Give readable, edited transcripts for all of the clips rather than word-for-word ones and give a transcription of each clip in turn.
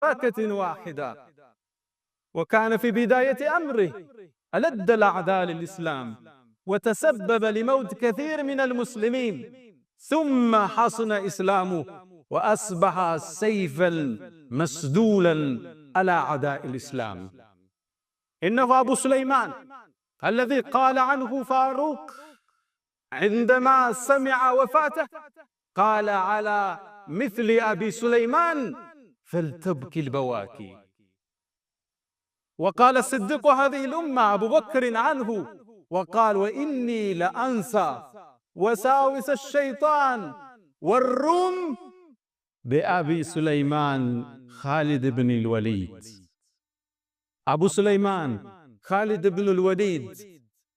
حركة واحدة. وكان في بداية أمره ألد الأعداء للإسلام وتسبب لموت كثير من المسلمين، ثم حصن إسلامه وأصبح سيفا مسدولا على أعداء الإسلام. إنه أبو سليمان الذي قال عنه فاروق عندما سمع وفاته، قال على مثل أبي سليمان فلتبكي البواكي. وقال الصديق هذه الأمة أبو بكر عنه وقال وإني لأنسى وساوس الشيطان والروم بأبي سليمان خالد بن الوليد. أبو سليمان خالد بن الوليد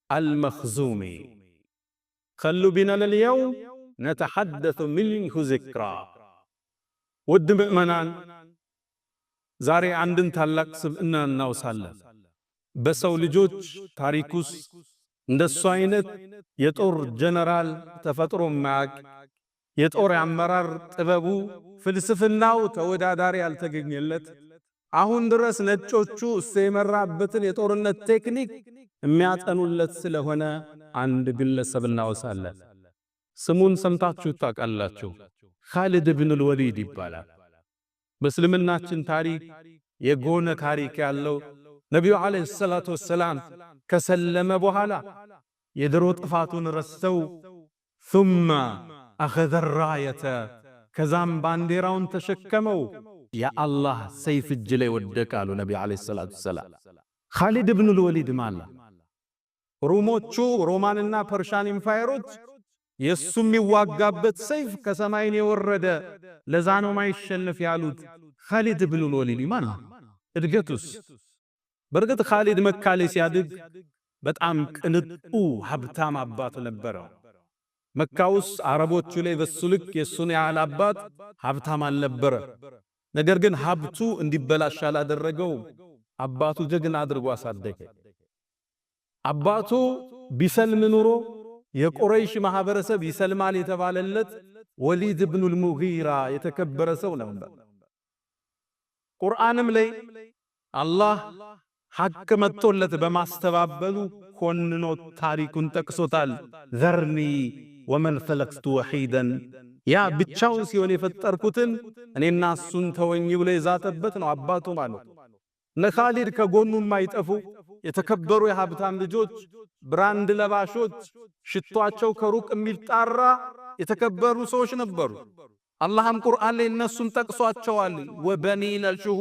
المخزومي. خلوا بنا اليوم نتحدث منه ذكرى. ود مؤمنان ዛሬ አንድን ታላቅ ስብዕና እናውሳለን። በሰው ልጆች ታሪክ ውስጥ እንደሱ አይነት የጦር ጀነራል ተፈጥሮ ማያቅ፣ የጦር አመራር ጥበቡ ፍልስፍናው ተወዳዳሪ ያልተገኘለት፣ አሁን ድረስ ነጮቹ እሱ የመራበትን የጦርነት ቴክኒክ የሚያጠኑለት ስለሆነ አንድ ግለሰብ እናውሳለን። ስሙን ሰምታችሁ ታውቃላችሁ። ኻሊድ ብን አልወሊድ ይባላል። በእስልምናችን ታሪክ የጎነ ታሪክ ያለው ነቢዩ ዓለይሂ ሰላቱ ወሰላም ከሰለመ በኋላ የድሮ ጥፋቱን ረስተው ثم أخذ الراية ከዛም ባንዲራውን ተሸከመው የአላህ ሰይፍ እጅ ላይ ወደቀ አሉ ነቢዩ ዓለይሂ ሰላቱ ወሰላም። ኻሊድ ብን አልወሊድ ማለት ሮሞቹ ሮማንና ፐርሻን ኢምፓየሮች የሱ የሚዋጋበት ሰይፍ ከሰማይን የወረደ ለዛ ነው ማይሸነፍ ያሉት ኻሊድ ብን አልወሊድ ማን ነው? እድገቱስ? በርግጥ ኻሊድ መካ ላይ ሲያድግ በጣም ቅንጡ ሀብታም አባት ነበረው። መካ ውስጥ አረቦቹ ላይ በሱ ልክ የሱን ያህል አባት ሀብታም አልነበረ። ነገር ግን ሀብቱ እንዲበላሽ አላደረገው። አባቱ ጀግና አድርጎ አሳደገ። አባቱ ቢሰልም ኑሮ የቁረይሽ ማህበረሰብ ይሰልማል የተባለለት ወሊድ ብን አልሙጊራ የተከበረ ሰው ነበር። ቁርአንም ላይ አላህ ሐቅ መጥቶለት በማስተባበሉ ኮንኖ ታሪኩን ጠቅሶታል። ዘርኒ ወመን ኸለቅቱ ወሒደን፣ ያ ብቻውን ሲሆን የፈጠርኩትን እኔና እሱን ተወኝ ብሎ የዛተበት ነው አባቱ ማለት። ለኻሊድ ከጎኑ የማይጠፉ የተከበሩ የሀብታም ልጆች፣ ብራንድ ለባሾች፣ ሽቷቸው ከሩቅ የሚጣራ የተከበሩ ሰዎች ነበሩ። አላህም ቁርአን ላይ እነሱን ጠቅሷቸዋል። ወበኒነ